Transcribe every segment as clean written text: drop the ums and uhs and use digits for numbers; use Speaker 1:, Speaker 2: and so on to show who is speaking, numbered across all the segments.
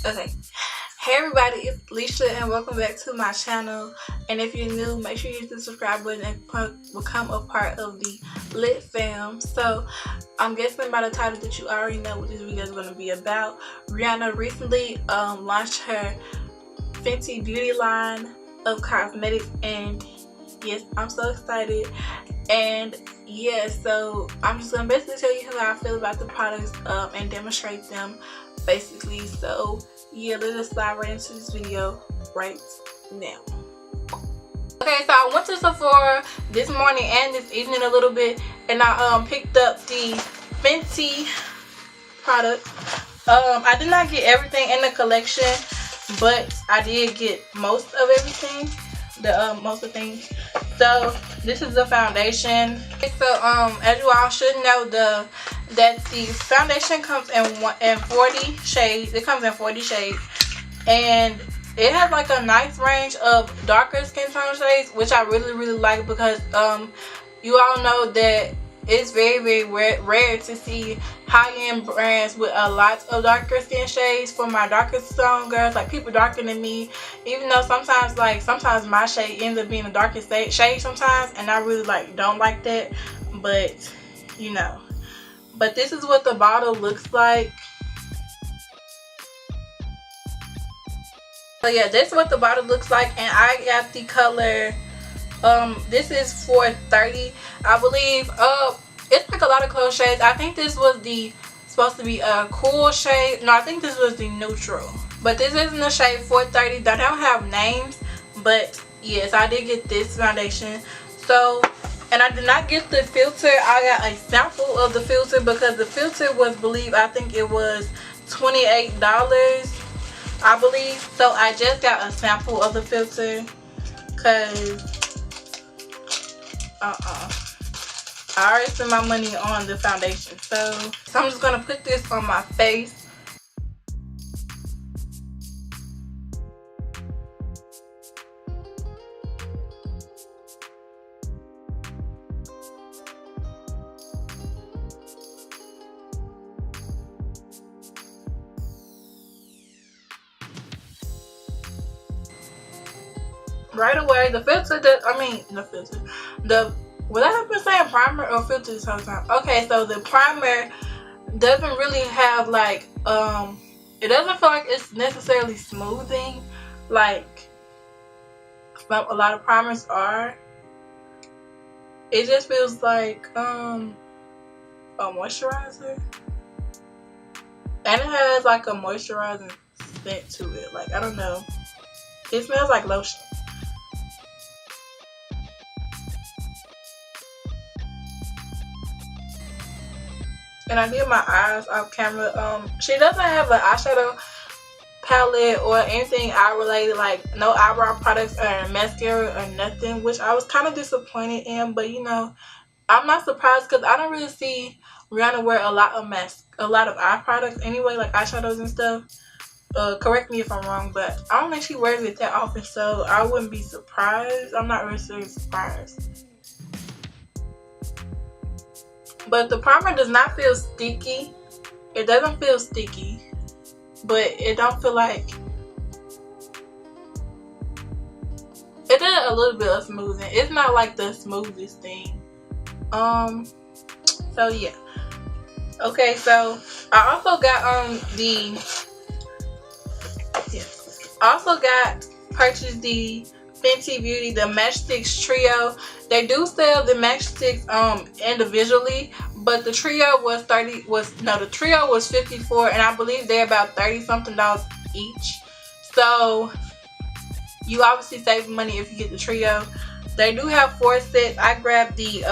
Speaker 1: Okay. Hey everybody, it's Leisha and welcome back to my channel. And if you're new, make sure you hit the subscribe button and become a part of the Lit fam. So I'm guessing by the title that you already know what this video is going to be about. Rihanna recently launched her Fenty beauty line of cosmetics, and yes, I'm so excited. And yeah, so I'm just gonna basically tell you how I feel about the products and demonstrate them basically. So yeah, let us slide right into this video right now. Okay, so I went to Sephora this morning and this evening a little bit, and I picked up the Fenty product. I did not get everything in the collection, but I did get most of everything, most of the things. So this is the foundation. So as you all should know, that the foundation comes in 40 shades. It comes in 40 shades, and it has like a nice range of darker skin tone shades, which I really like, because you all know that it's very rare to see high-end brands with a lot of darker skin shades. For my darker tone girls, like people darker than me, even though sometimes my shade ends up being the darkest shade sometimes, and I really don't like that, but you know. But this is what the bottle looks like. So yeah, this is what the bottle looks like, and I got the color. This is $4.30, I believe. It's like a lot of close shades. I think this was supposed to be a cool shade. No, I think this was the neutral. But this isn't the shade $4.30. They don't have names, but yes, I did get this foundation. So, and I did not get the filter. I got a sample of the filter because the filter was, I think it was $28, I believe. So I just got a sample of the filter because I already spent my money on the foundation. So I'm just gonna put this on my face. Right away, the filter would I have been saying primer or filter this whole time? Okay, so the primer doesn't really have it doesn't feel like it's necessarily smoothing like a lot of primers are. It just feels like a moisturizer, and it has like a moisturizing scent to it. Like, I don't know, it smells like lotion. And I did my eyes off camera. She doesn't have an eyeshadow palette or anything eye related, like no eyebrow products or mascara or nothing, which I was kind of disappointed in. But you know, I'm not surprised because I don't really see Rihanna wear a lot of eye products anyway, like eyeshadows and stuff. Correct me if I'm wrong, but I don't think she wears it that often, so I wouldn't be surprised. I'm not really surprised. But the primer does not feel sticky. It doesn't feel sticky, but it don't feel like it did a little bit of smoothing. It's not like the smoothest thing. So yeah. Okay, so I also got purchased the Fenty Beauty, the Matchstix Trio. They do sell the Matchstix individually, but the trio was the trio was $54, and I believe they're about $30-something each. So you obviously save money if you get the trio. They do have 4 sets. I grabbed the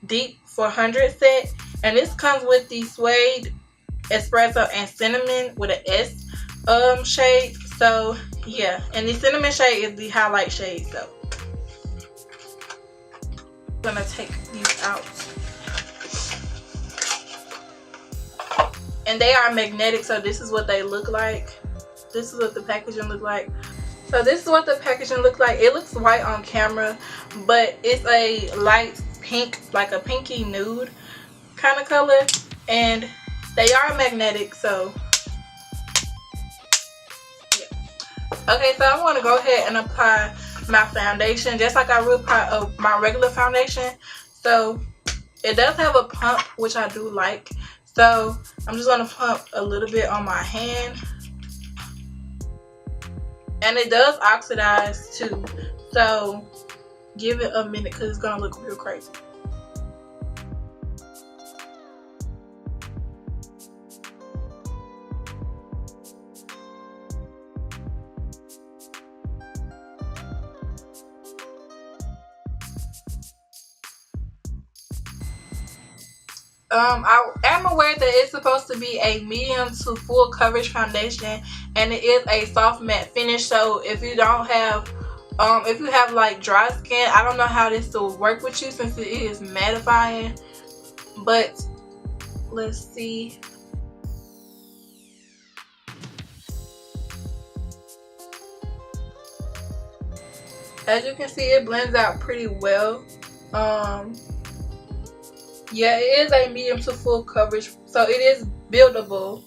Speaker 1: Deep 400 set, and this comes with the Suede, Espresso, and Cinnamon with an S shade. So yeah, and the cinnamon shade is the highlight shade. So I'm gonna take these out, and they are magnetic. So this is what they look like. This is what the packaging look like. So this is what the packaging looks like. It looks white on camera, but it's a light pink, like a pinky nude kind of color, and they are magnetic. So Okay, so I'm going to go ahead and apply my foundation just like I would apply my regular foundation. So it does have a pump, which I do like. So I'm just going to pump a little bit on my hand. And it does oxidize too. So give it a minute because it's going to look real crazy. I am aware that it's supposed to be a medium to full coverage foundation, and it is a soft matte finish. So if you don't have, if you have like dry skin, I don't know how this will work with you since it is mattifying. But let's see. As you can see, it blends out pretty well. Yeah, it is a medium to full coverage, so it is buildable.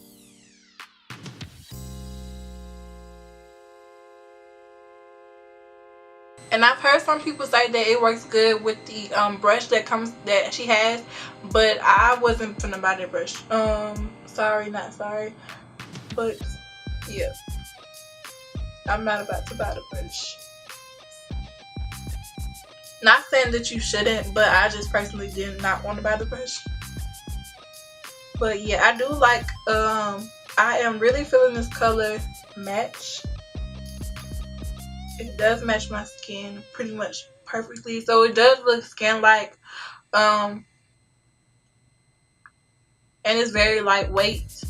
Speaker 1: And I've heard some people say that it works good with the brush that she has, but I wasn't finna buy that brush. Sorry, not sorry, but yeah, I'm not about to buy the brush. Not saying that you shouldn't, but I just personally did not want to buy the brush. But yeah, I do like, I am really feeling this color match. It does match my skin pretty much perfectly. So it does look skin-like, and it's very lightweight.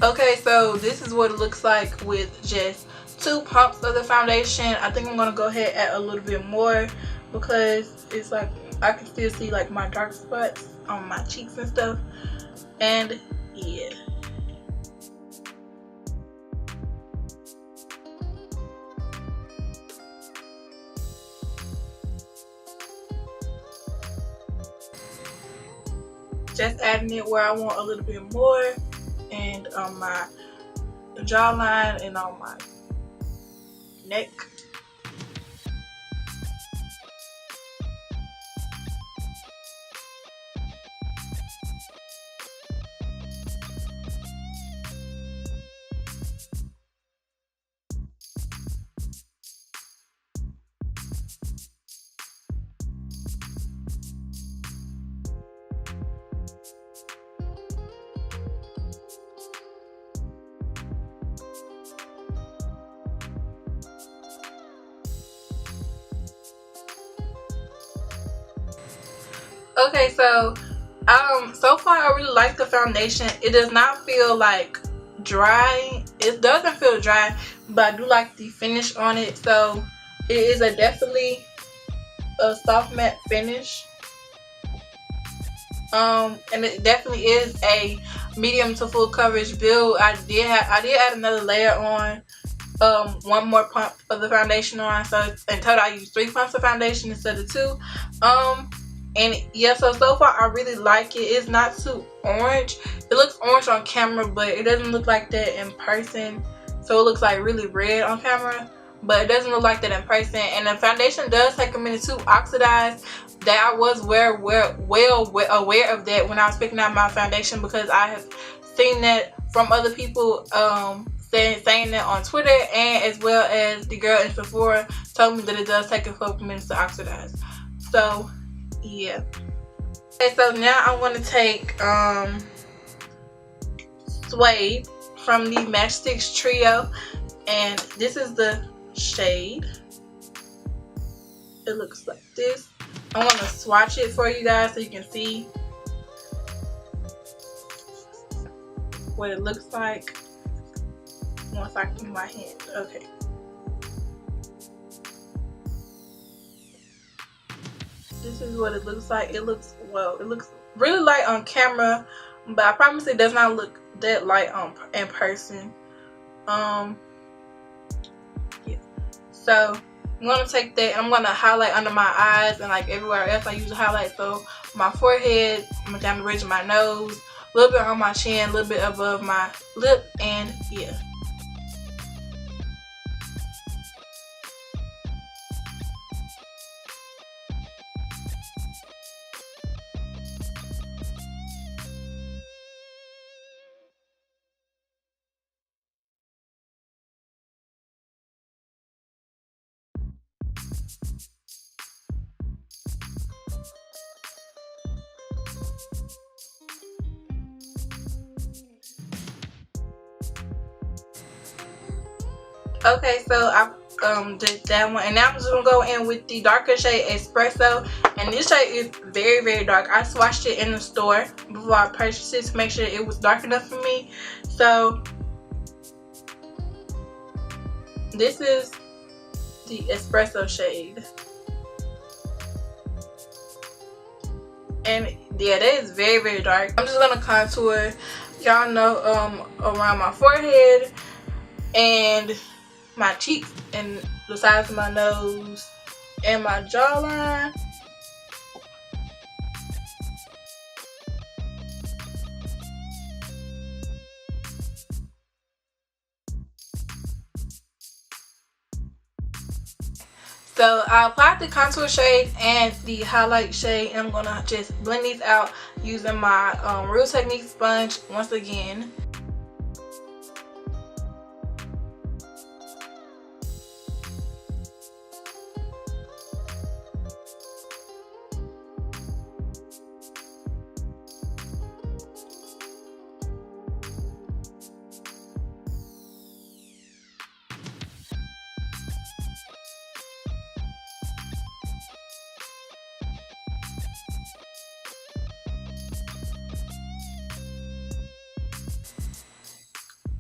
Speaker 1: Okay, so this is what it looks like with just 2 pumps of the foundation. I think I'm gonna go ahead and add a little bit more because it's like I can still see like my dark spots on my cheeks and stuff. And yeah. Just adding it where I want a little bit more, and on my jawline and on my neck. Okay, so so far I really like the foundation. It does not feel like dry. It doesn't feel dry, but I do like the finish on it. So it is definitely a soft matte finish. And it definitely is a medium to full coverage build. I did add another layer on, one more pump of the foundation on, so in total I used 3 pumps of foundation instead of 2. And yeah, so far I really like it. It's not too orange. It looks orange on camera, but it doesn't look like that in person. So it looks like really red on camera, but it doesn't look like that in person. And the foundation does take a minute to oxidize. That I was well aware of that when I was picking out my foundation, because I have seen that from other people saying that on Twitter, and as well as the girl in Sephora told me that it does take a couple minutes to oxidize. So yeah. Okay, so now I want to take Suede from the Matchstix trio, and this is the shade. It looks like this. I want to swatch it for you guys so you can see what it looks like once I keep my hand. Okay. This is what it looks like. It looks, well, it looks really light on camera, but I promise it does not look that light in person. Yeah. So I'm gonna take that and I'm gonna highlight under my eyes and like everywhere else I use a highlight. So my forehead, down the ridge of my nose, a little bit on my chin, a little bit above my lip, and yeah. Okay, so I did that one, and now I'm just gonna go in with the darker shade Espresso, and this shade is very, very dark. I swatched it in the store before I purchased it to make sure it was dark enough for me. So this is the Espresso shade, and yeah, that is very, very dark. I'm just gonna contour, y'all know, around my forehead and my cheeks and the sides of my nose and my jawline. So I applied the contour shade and the highlight shade, and I'm gonna just blend these out using my Real Technique sponge once again.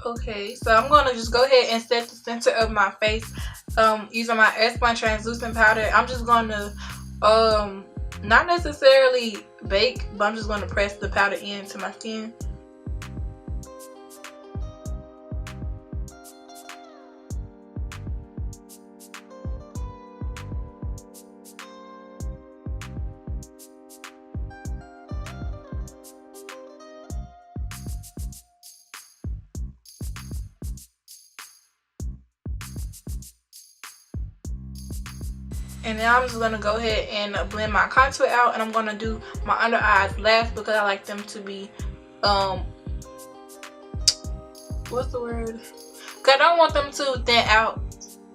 Speaker 1: Okay, so I'm gonna just go ahead and set the center of my face using my Airspun translucent powder. I'm just gonna not necessarily bake, but I'm just gonna press the powder into my skin. And now I'm just going to go ahead and blend my contour out, and I'm going to do my under eyes last because I like them to be, what's the word? Because I don't want them to thin out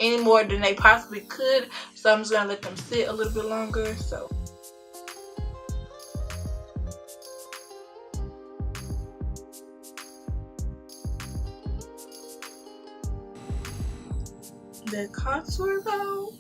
Speaker 1: any more than they possibly could. So I'm just going to let them sit a little bit longer. So the contour though.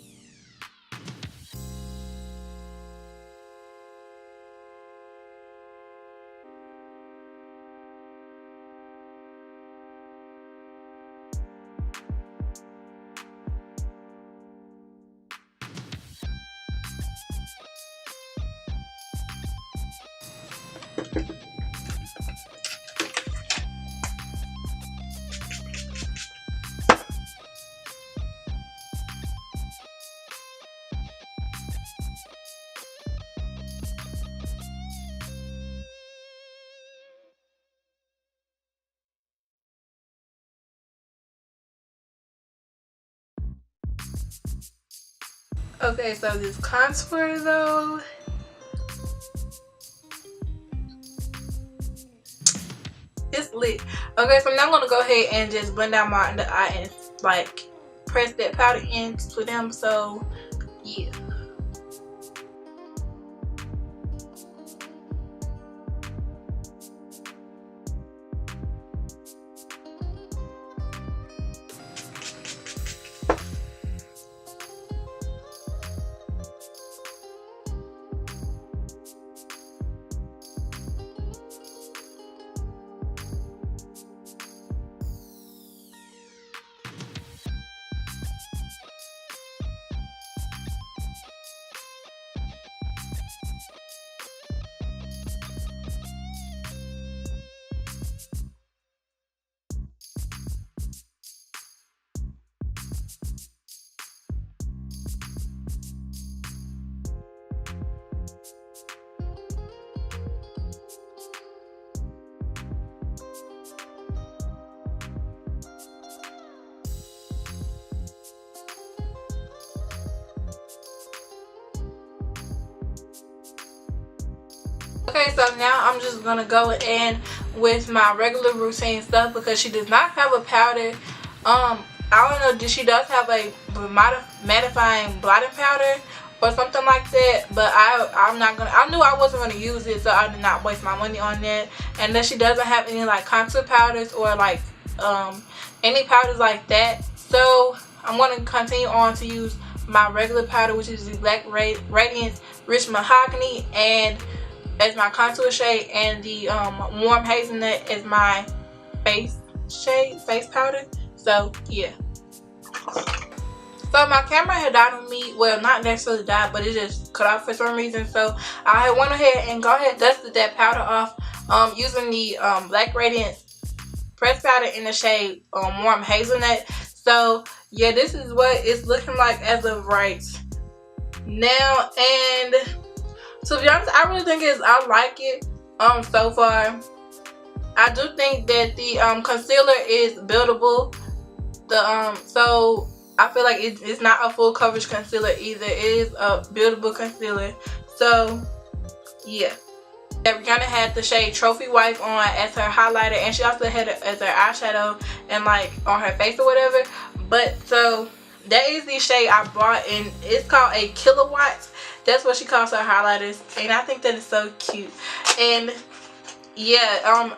Speaker 1: Okay, so this contour though, it's lit. Okay, so now I'm gonna go ahead and just blend out my under eye and like press that powder into them. So yeah. Okay, so now I'm just gonna go in with my regular routine stuff because she does not have a powder. I don't know, she does have a mattifying blotting powder or something like that, but I'm not gonna, I knew I wasn't gonna use it, so I did not waste my money on that. And then she doesn't have any like contour powders or like any powders like that, so I'm gonna continue on to use my regular powder, which is the Black Radiance Rich Mahogany, and as my contour shade, and the Warm Hazelnut as my face powder. So yeah. So my camera had died on me. Well, not necessarily died, but it just cut off for some reason. So I went ahead and dusted that powder off using the Black Radiant pressed powder in the shade Warm Hazelnut. So yeah, this is what it's looking like as of right now. And to be honest, I really think I like it so far. I do think that the concealer is buildable. So I feel like it's not a full coverage concealer either. It is a buildable concealer. So yeah. Rihanna had the shade Trophy Wife on as her highlighter, and she also had it as her eyeshadow and like on her face or whatever. But so that is the shade I bought, and it's called a Kilowatt. That's what she calls her highlighters, and I think that is so cute. And yeah,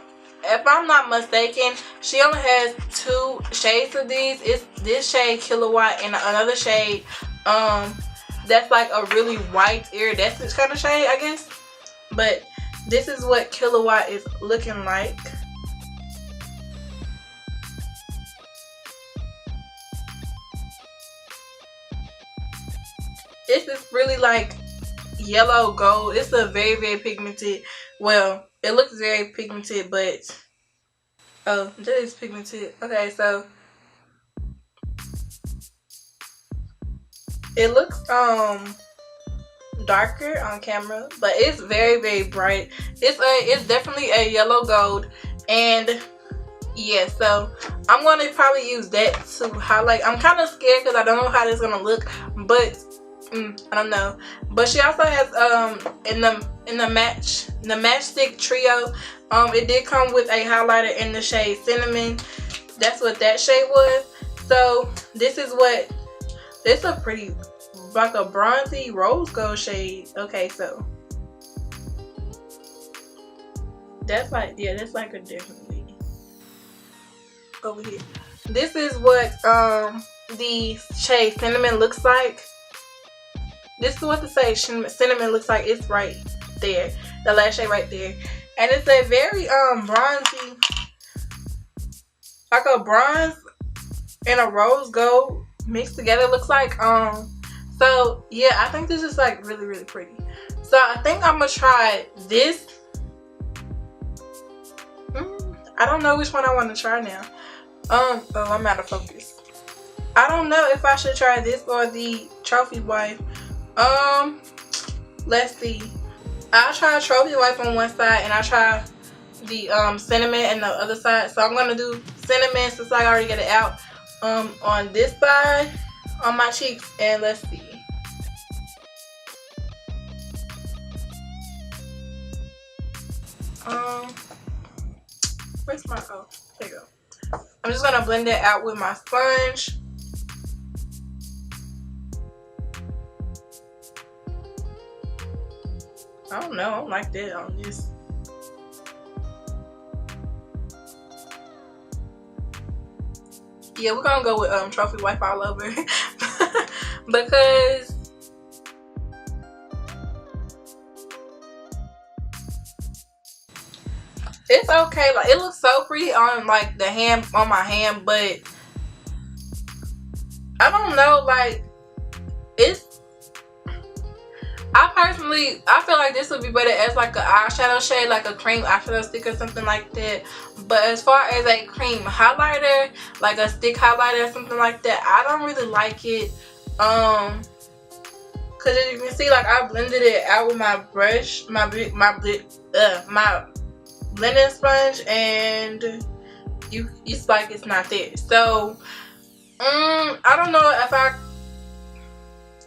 Speaker 1: if I'm not mistaken, she only has 2 shades of these. It's this shade Kilowatt and another shade that's like a really white iridescent kind of shade, I guess. But this is what Kilowatt is looking like. This is really like yellow gold. It's a very pigmented, well, it looks very pigmented, but oh, that is pigmented. Okay, so it looks darker on camera, but it's very bright. It's definitely a yellow gold. And yeah, so I'm going to probably use that to highlight. I'm kind of scared because I don't know how this is going to look, but I don't know. But she also has in the Matchstix trio, it did come with a highlighter in the shade Cinnamon. That's what that shade was. So this is what, it's a pretty, like a bronzy rose gold shade. Okay, so that's like, yeah, that's like a definitely over here. This is what the shade Cinnamon looks like. This is what the shade Cinnamon looks like. It's right there, the last shade right there, and it's a very bronzy, like a bronze and a rose gold mixed together. It looks like so yeah, I think this is like really pretty. So I think I'm gonna try this. I don't know which one I want to try now. Oh, I'm out of focus. I don't know if I should try this or the Trophy Wife. Let's see. I'll try Trophy Wife on one side, and I'll try the Cinnamon on the other side. So I'm gonna do Cinnamon since I already get it out on this side on my cheeks, and let's see. Where's my, oh, there you go. I'm just gonna blend it out with my sponge. I don't know, I don't like that on this. Yeah, we're gonna go with Trophy Wife all over because it's okay. Like, it looks so pretty on like the hand, on my hand, but I don't know, like, it's, I feel like this would be better as like an eyeshadow shade, like a cream eyeshadow stick or something like that. But as far as a cream highlighter, like a stick highlighter or something like that, I don't really like it. Cause as you can see, like, I blended it out with my brush, my blending sponge, and it's like it's not there. So I don't know if I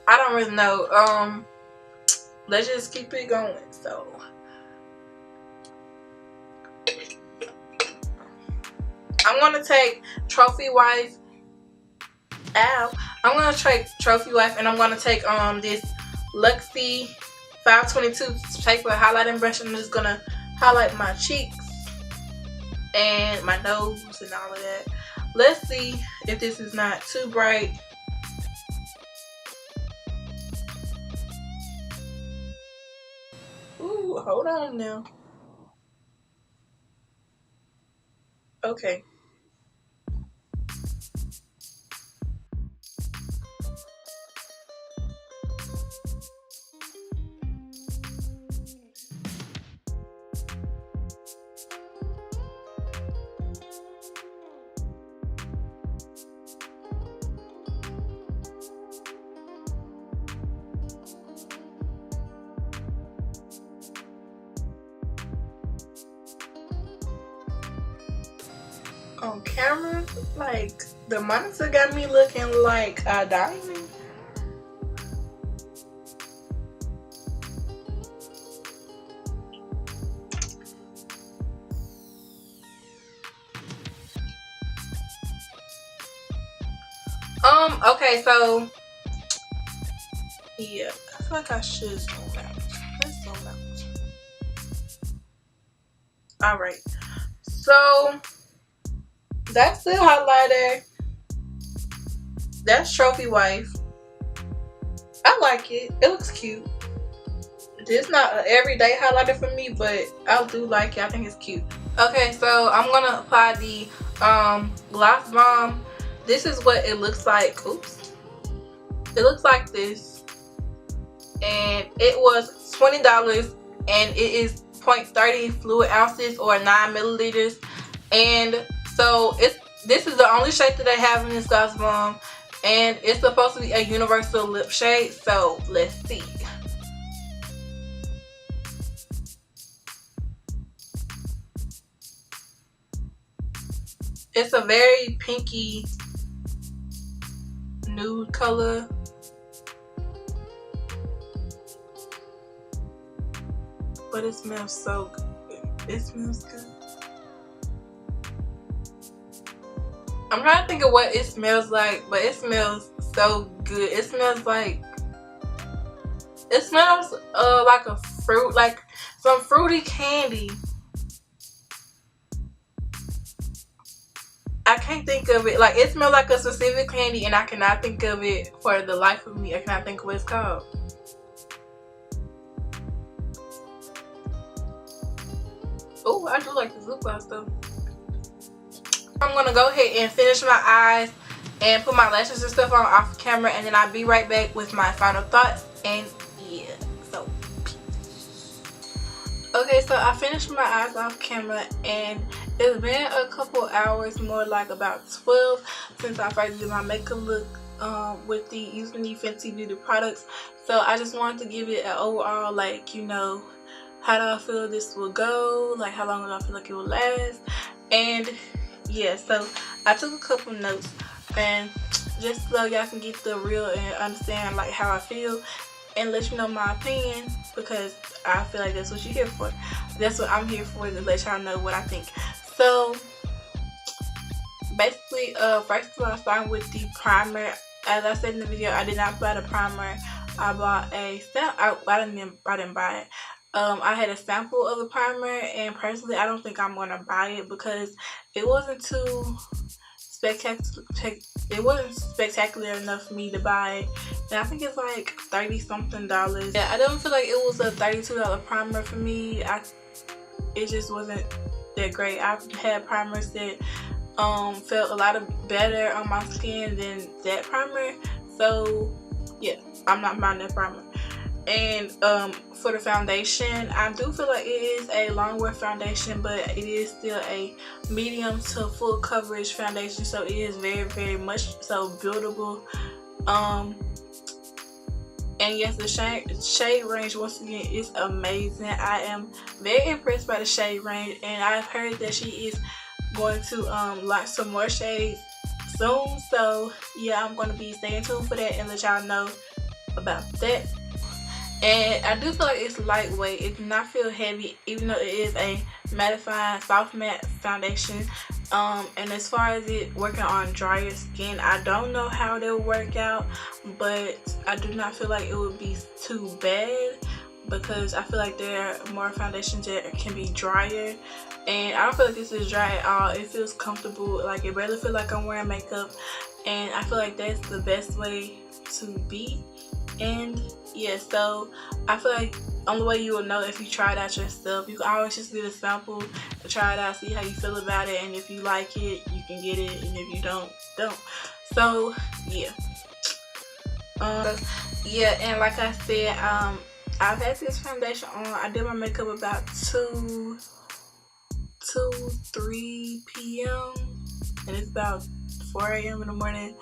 Speaker 1: don't really know. Let's just keep it going. So I'm gonna take Trophy Wife. Ow. I'm gonna take Trophy Wife, and I'm gonna take this Luxie 522 paper highlighting brush, and I'm just gonna highlight my cheeks and my nose and all of that. Let's see if this is not too bright. Ooh, hold on now. Okay. On camera, like, the monitor got me looking like a diamond. Okay, so yeah, I feel like I should zoom out. Let's zoom out. Alright, so that's the highlighter. That's Trophy Wife. I like it. It looks cute. It's not an everyday highlighter for me, but I do like it. I think it's cute. Okay, so I'm gonna apply the Gloss Bomb. This is what it looks like. Oops. It looks like this. And it was $20, and it is 0.30 fluid ounces or 9 milliliters. And so this is the only shade that they have in this Gloss Bomb, and it's supposed to be a universal lip shade. So let's see. It's a very pinky nude color. But it smells so good. It smells good. I'm trying to think of what it smells like, but it smells so good. It smells like a fruit, like some fruity candy. I can't think of it. Like, it smells like a specific candy, and I cannot think of it for the life of me. I cannot think of what it's called. Oh, I do like this lip gloss though. I'm gonna go ahead and finish my eyes and put my lashes and stuff on off camera, and then I'll be right back with my final thoughts. And yeah, so okay, so I finished my eyes off camera, and it's been a couple hours, more like about 12, since I first did my makeup look with using the Fenty Beauty products. So I just wanted to give it an overall, like, you know, how do I feel this will go, like how long do I feel like it will last. And yeah, so I took a couple notes, and just so y'all can get the real and understand like how I feel, and let you know my opinion, because I feel like that's what you're here for. That's what I'm here for, to let y'all know what I think. So basically, first of all, starting with the primer. As I said in the video, I did not buy the primer. I bought a sample. I didn't buy it. I had a sample of the primer, and personally I don't think I'm gonna buy it because it wasn't too spectacular. It wasn't spectacular enough for me to buy it, and I think it's like $30 something. Yeah, I don't feel like it was a $32 primer for me. It just wasn't that great. I've had primers that felt a lot better on my skin than that primer, so yeah, I'm not buying that primer. And for the foundation, I do feel like it is a long wear foundation, but it is still a medium to full coverage foundation, so it is very, very much so buildable. And yes, the shade range once again is amazing. I am very impressed by the shade range, and I've heard that she is going to launch some more shades soon. So yeah, I'm going to be staying tuned for that and let y'all know about that. And I do feel like it's lightweight. It does not feel heavy, even though it is a mattifying soft matte foundation. And as far as it working on drier skin, I don't know how they'll work out, but I do not feel like it would be too bad, because I feel like there are more foundations that can be drier, and I don't feel like this is dry at all. It feels comfortable, like it barely feels like I'm wearing makeup, and I feel like that's the best way to be. And yeah, so I feel like only way you will know if you try it out yourself. You can always just get a sample to try it out, see how you feel about it, and if you like it, you can get it, and if you don't. So yeah. Yeah, and like I said, I've had this foundation on. I did my makeup about 3 p.m. and it's about 4 a.m. in the morning.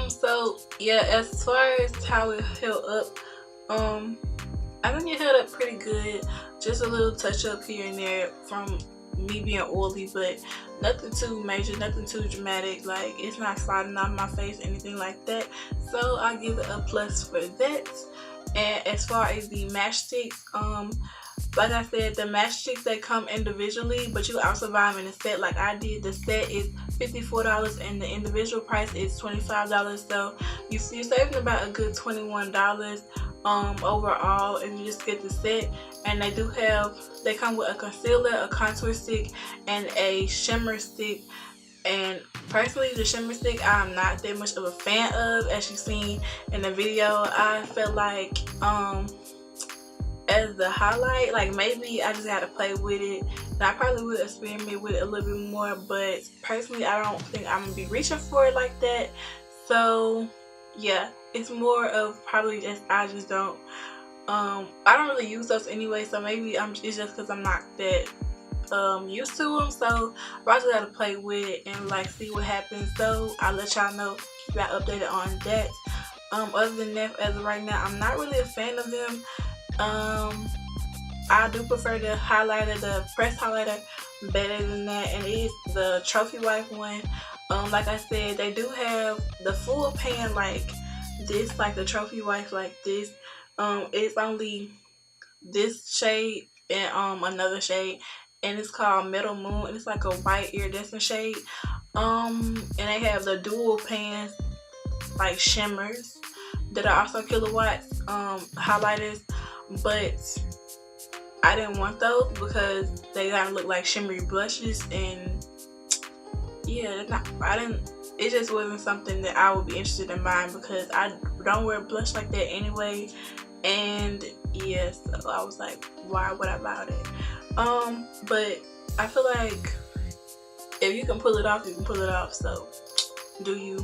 Speaker 1: So yeah, as far as how it held up, I think it held up pretty good. Just a little touch up here and there from me being oily, but nothing too major, nothing too dramatic. Like, it's not sliding off my face, anything like that. So I give it a plus for that. And as far as the Matchstix, like I said, the Matchstix, they come individually, but you can also buy them in a set like I did. The set is $54 and the individual price is $25. So you're saving about a good $21 overall if you just get the set. And they come with a concealer, a contour stick, and a shimmer stick. And personally, the shimmer stick I'm not that much of a fan of. As you've seen in the video, I felt like as the highlight, like maybe I just gotta play with it, and I probably would experiment with it a little bit more, but personally I don't think I'm gonna be reaching for it like that. So yeah, it's more of probably just I just don't I don't really use those anyway, so maybe it's just because I'm not that used to them. So I just gotta play with it and like see what happens. So I'll let y'all know, keep y'all updated on that. Other than that, as of right now, I'm not really a fan of them. I do prefer the highlighter, the pressed highlighter, better than that, and it is the trophy wife one. Like I said, they do have the full pan like this, like the trophy wife like this. It's only this shade and another shade, and it's called Metal Moon, and it's like a white iridescent shade. And they have the dual pans like shimmers that are also kilowatts highlighters, but I didn't want those because they gotta look like shimmery blushes, and yeah, it just wasn't something that I would be interested in buying because I don't wear blush like that anyway. And yes, yeah, so I was like, why would I buy that? But I feel like if you can pull it off, you can pull it off, so do you.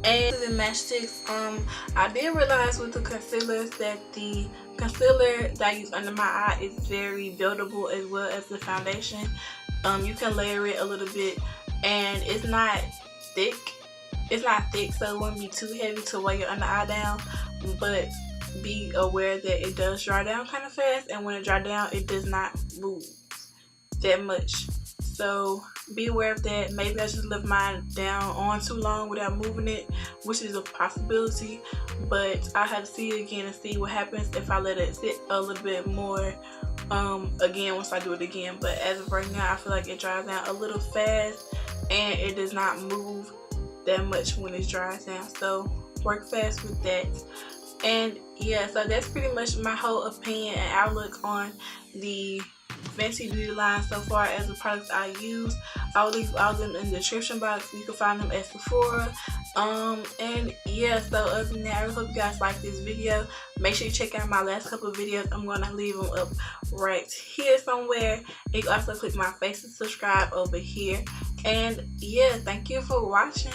Speaker 1: And the Matchstix, I did realize with the concealers that the concealer that I use under my eye is very buildable as well as the foundation. You can layer it a little bit, and it's not thick, so it won't be too heavy to weigh your under eye down, but be aware that it does dry down kind of fast, and when it dries down, it does not move that much. So be aware of that. Maybe I just left mine down on too long without moving it, which is a possibility, but I have to see it again and see what happens if I let it sit a little bit more again once I do it again. But as of right now, I feel like it dries down a little fast and it does not move that much when it dries down, so work fast with that. And yeah, so that's pretty much my whole opinion and outlook on the Fenty beauty line so far as the products I use. I will leave all of them in the description box. You can find them at Sephora. And yeah, so other than that, I really hope you guys like this video. Make sure you check out my last couple of videos. I'm going to leave them up right here somewhere. You can also click my face and subscribe over here. And yeah, thank you for watching.